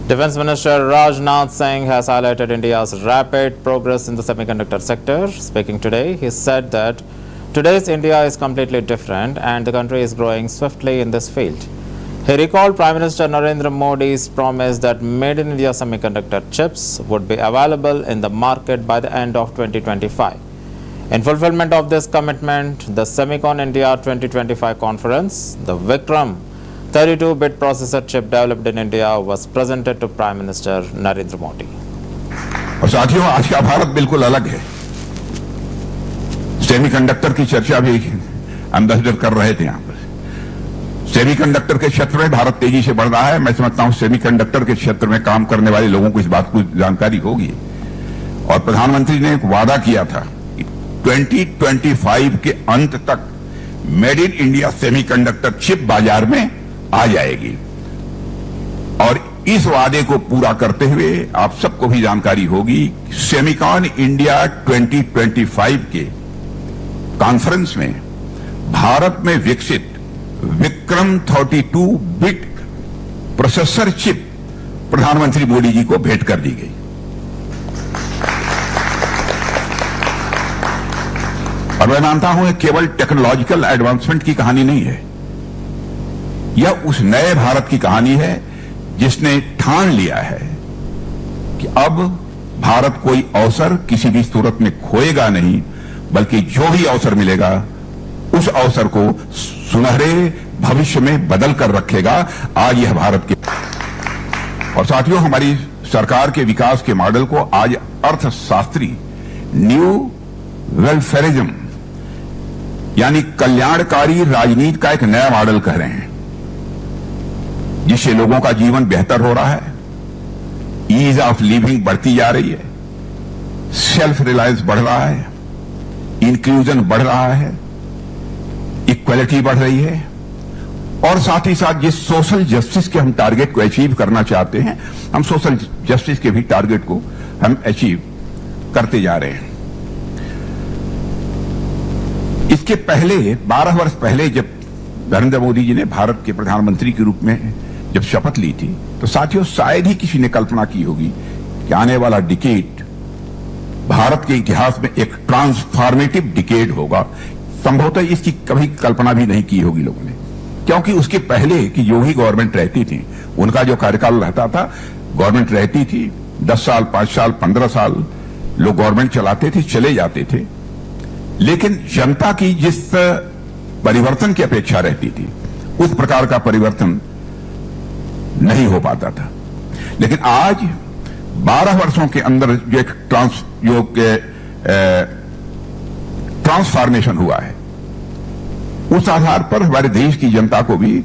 Defense Minister Rajnath Singh has highlighted India's rapid progress in the semiconductor sector. Speaking today, he said that today's India is completely different and the country is growing swiftly in this field. He recalled Prime Minister Narendra Modi's promise that Made in India semiconductor chips would be available in the market by the end of 2025. In fulfillment of this commitment, the Semicon India 2025 conference, the Vikram 32-bit processor chip developed in India was presented to Prime Minister Narendra Modi. और साथियों, आज का भारत बिल्कुल अलग है। Semiconductor की चर्चा भी एम्बेसडर कर रहे थे यहां पर। सेमीकंडक्टर के क्षेत्र में भारत तेजी से बढ़ रहा है। मैं समझता हूं सेमीकंडक्टर के क्षेत्र में काम करने वाले लोगों को इस बात की जानकारी होगी। और प्रधानमंत्री ने एक वादा किया था कि 2025 के अंत तक made in India semiconductor chip बाजार में आ जाएगी। और इस वादे को पूरा करते हुए आप सबको भी जानकारी होगी, सेमिकॉन इंडिया 2025 के कॉन्फ्रेंस में भारत में विकसित विक्रम 32 बिट प्रोसेसर चिप प्रधानमंत्री मोदी जी को भेंट कर दी गई। और मैं मानता हूं कि केवल टेक्नोलॉजिकल एडवांसमेंट की कहानी नहीं है, यह उस नए भारत की कहानी है जिसने ठान लिया है कि अब भारत कोई अवसर किसी भी सूरत में खोएगा नहीं, बल्कि जो भी अवसर मिलेगा उस अवसर को सुनहरे भविष्य में बदल कर रखेगा। आज यह भारत के और साथियों, हमारी सरकार के विकास के मॉडल को आज अर्थशास्त्री न्यू वेलफेयरिज्म यानी कल्याणकारी राजनीति का एक नया मॉडल कह रहे हैं, जिससे लोगों का जीवन बेहतर हो रहा है, ईज ऑफ लिविंग बढ़ती जा रही है, सेल्फ रिलायंस बढ़ रहा है, इंक्लूजन बढ़ रहा है, इक्वलिटी बढ़ रही है, और साथ ही साथ जिस सोशल जस्टिस के हम टारगेट को अचीव करना चाहते हैं, हम सोशल जस्टिस के भी टारगेट को हम अचीव करते जा रहे हैं। इसके पहले 12 वर्ष पहले जब नरेंद्र मोदी जी ने भारत के प्रधानमंत्री के रूप में जब शपथ ली थी, तो साथियों शायद ही किसी ने कल्पना की होगी कि आने वाला डिकेड भारत के इतिहास में एक ट्रांसफॉर्मेटिव डिकेड होगा। संभवतः इसकी कभी कल्पना भी नहीं की होगी लोगों ने, क्योंकि उसके पहले की जो ही गवर्नमेंट रहती थी, उनका जो कार्यकाल रहता था, गवर्नमेंट रहती थी 10 साल, 5 साल, 15 साल लोग गवर्नमेंट चलाते थे, चले जाते थे, लेकिन जनता की जिस परिवर्तन की अपेक्षा रहती थी उस प्रकार का परिवर्तन नहीं हो पाता था। लेकिन आज 12 वर्षों के अंदर जो एक ट्रांसफॉर्मेशन हुआ है, उस आधार पर हमारे देश की जनता को भी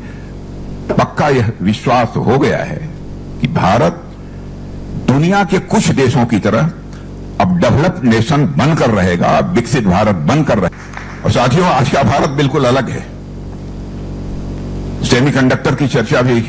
पक्का यह विश्वास हो गया है कि भारत दुनिया के कुछ देशों की तरह अब डेवलप्ड नेशन बनकर रहेगा, विकसित भारत बनकर रहेगा। और साथियों, आज का भारत बिल्कुल अलग है। सेमीकंडक्टर की चर्चा भी